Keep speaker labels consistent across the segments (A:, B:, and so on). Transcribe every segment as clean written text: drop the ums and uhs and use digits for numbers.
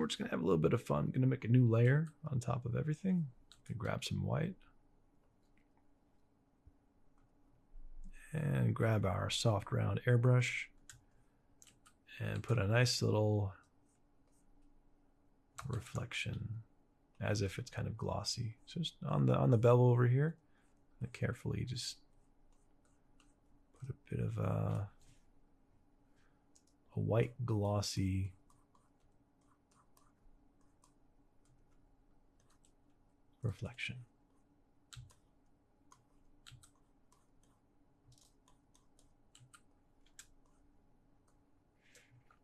A: we're just gonna have a little bit of fun. Gonna make a new layer on top of everything. Gonna grab some white. And grab our soft round airbrush and put a nice little reflection as if it's kind of glossy. So just on the bevel over here, and carefully just put a bit of a white glossy reflection.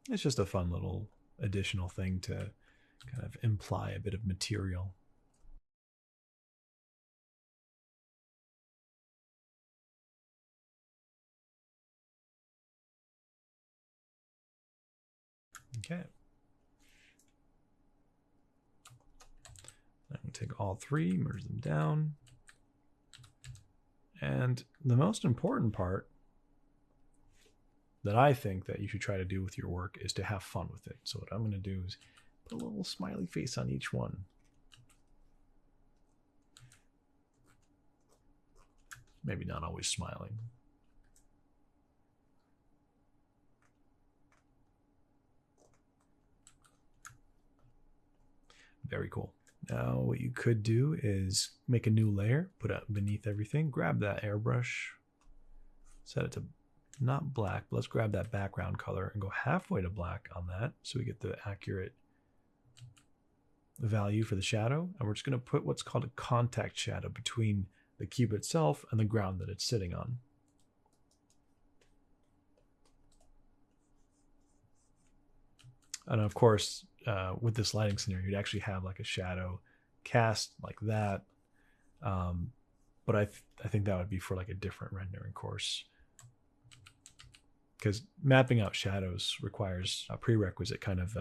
A: It's just a fun little additional thing to kind of imply a bit of material. Okay. I'm going to take all three, merge them down. And the most important part that I think that you should try to do with your work is to have fun with it. So what I'm going to do is put a little smiley face on each one. Maybe not always smiling. Very cool. Now what you could do is make a new layer, put it beneath everything, grab that airbrush, set it to not black, but let's grab that background color and go halfway to black on that so we get the accurate value for the shadow. And we're just going to put what's called a contact shadow between the cube itself and the ground that it's sitting on. And of course, with this lighting scenario, you'd actually have like a shadow cast like that. But I think that would be for like a different rendering course, because mapping out shadows requires a prerequisite kind of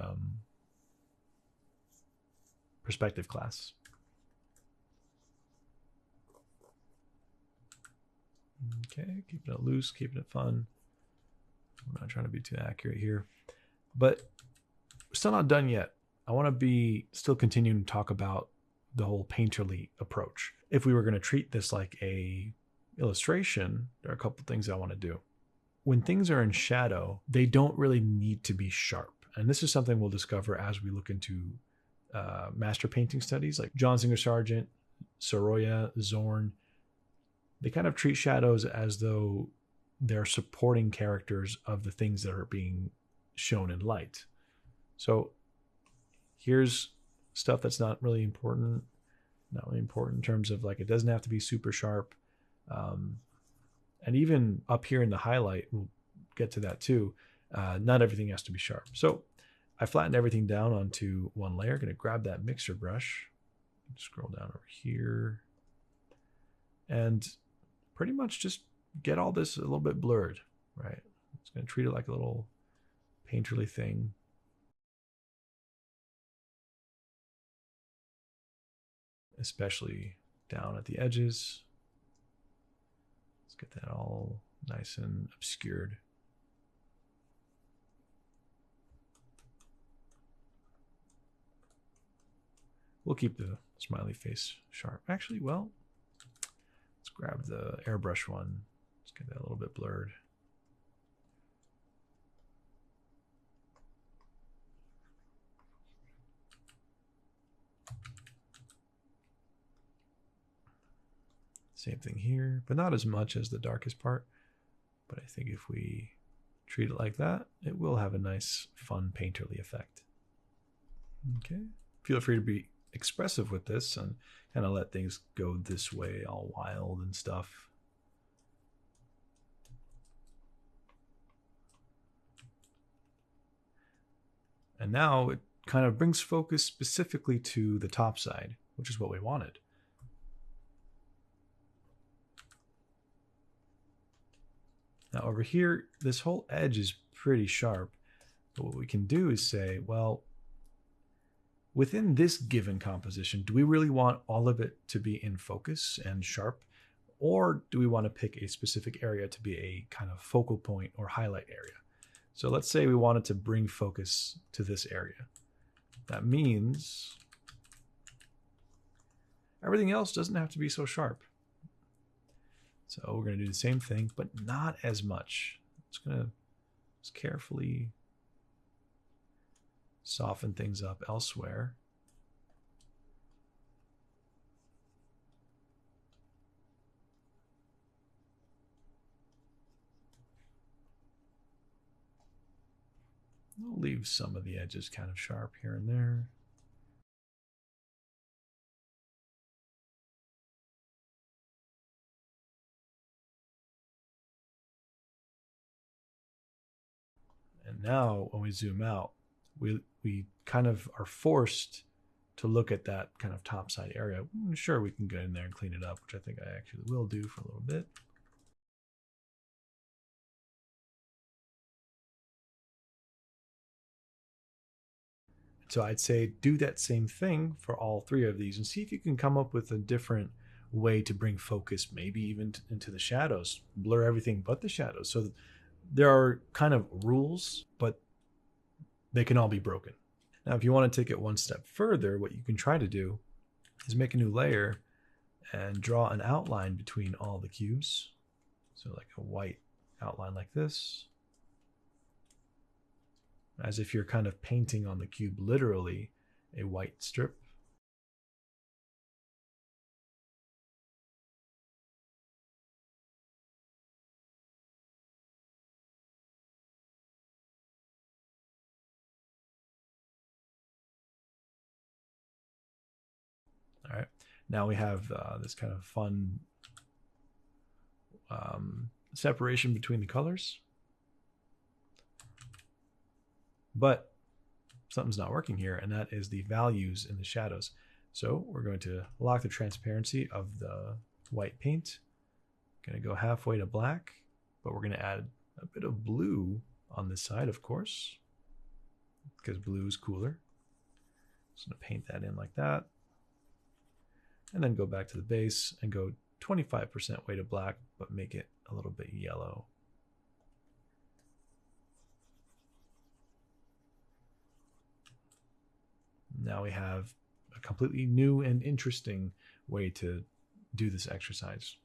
A: perspective class. Okay, keeping it loose, keeping it fun. I'm not trying to be too accurate here, but we're still not done yet. I want to be still continuing to talk about the whole painterly approach. If we were going to treat this like a illustration, there are a couple things I want to do. When things are in shadow, they don't really need to be sharp. And this is something we'll discover as we look into master painting studies like John Singer Sargent, Sorolla, Zorn. They kind of treat shadows as though they're supporting characters of the things that are being shown in light. So here's stuff that's not really important in terms of like, it doesn't have to be super sharp. And even up here in the highlight, we'll get to that too. Not everything has to be sharp. So I flattened everything down onto one layer. Going to grab that mixer brush, scroll down over here, and pretty much just get all this a little bit blurred, right? It's going to treat it like a little painterly thing. Especially down at the edges. Let's get that all nice and obscured. We'll keep the smiley face sharp. Actually, well, let's grab the airbrush one. Let's get that a little bit blurred. Same thing here, but not as much as the darkest part. But I think if we treat it like that, it will have a nice, fun, painterly effect. Okay. Feel free to be expressive with this and kind of let things go this way, all wild and stuff. And now it kind of brings focus specifically to the top side, which is what we wanted. Now over here, this whole edge is pretty sharp. But what we can do is say, well, within this given composition, do we really want all of it to be in focus and sharp? Or do we want to pick a specific area to be a kind of focal point or highlight area? So let's say we wanted to bring focus to this area. That means everything else doesn't have to be so sharp. So we're going to do the same thing, but not as much. It's going to just carefully soften things up elsewhere. I'll leave some of the edges kind of sharp here and there. And now when we zoom out, we kind of are forced to look at that kind of top side area. Sure, we can go in there and clean it up, which I think I actually will do for a little bit. So I'd say do that same thing for all three of these and see if you can come up with a different way to bring focus, maybe even into the shadows. Blur everything but the shadows. So there are kind of rules, but they can all be broken. Now, if you want to take it one step further, what you can try to do is make a new layer and draw an outline between all the cubes. So like a white outline like this, as if you're kind of painting on the cube, literally a white strip. All right, now we have this kind of fun separation between the colors. But something's not working here, and that is the values in the shadows. So we're going to lock the transparency of the white paint. Going to go halfway to black, but we're going to add a bit of blue on this side, of course, because blue is cooler. Just going to paint that in like that. And then go back to the base and go 25% way to black, but make it a little bit yellow. Now we have a completely new and interesting way to do this exercise.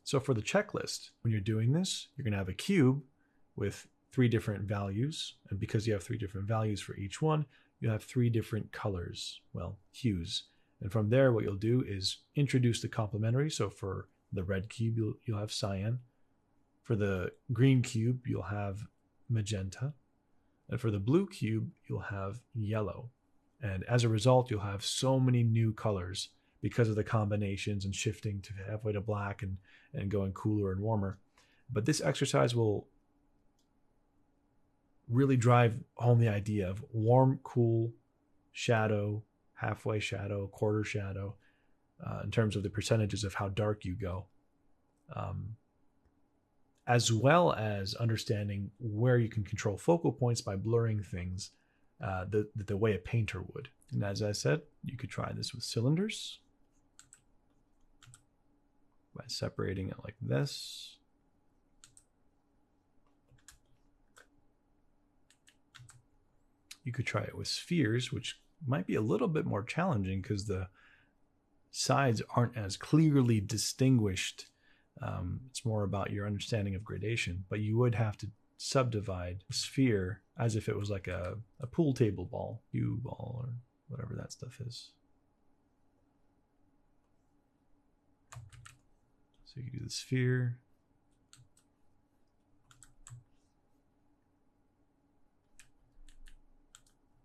A: So for the checklist, when you're doing this, you're going to have a cube with 3 different values. And because you have 3 different values for each one, you have 3 different colors, well, hues. And from there, what you'll do is introduce the complementary. So for the red cube, you'll have cyan. For the green cube, you'll have magenta. And for the blue cube, you'll have yellow. And as a result, you'll have so many new colors because of the combinations and shifting to halfway to black and going cooler and warmer. But this exercise will really drive home the idea of warm, cool, shadow, halfway shadow, quarter shadow, in terms of the percentages of how dark you go. As well as understanding where you can control focal points by blurring things the way a painter would. And as I said, you could try this with cylinders by separating it like this. You could try it with spheres, which might be a little bit more challenging because the sides aren't as clearly distinguished. It's more about your understanding of gradation, but you would have to subdivide a sphere as if it was like a pool table ball, cue ball, or whatever that stuff is. So you can do the sphere.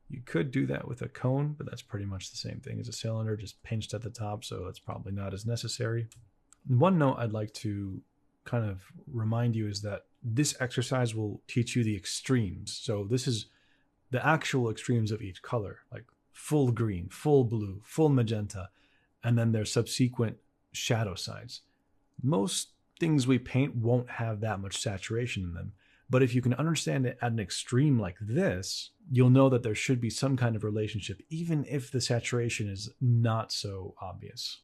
A: You could do that with a cone, but that's pretty much the same thing as a cylinder, just pinched at the top, so it's probably not as necessary. One note I'd like to kind of remind you is that this exercise will teach you the extremes. So this is the actual extremes of each color, like full green, full blue, full magenta, and then their subsequent shadow sides. Most things we paint won't have that much saturation in them. But if you can understand it at an extreme like this, you'll know that there should be some kind of relationship, even if the saturation is not so obvious.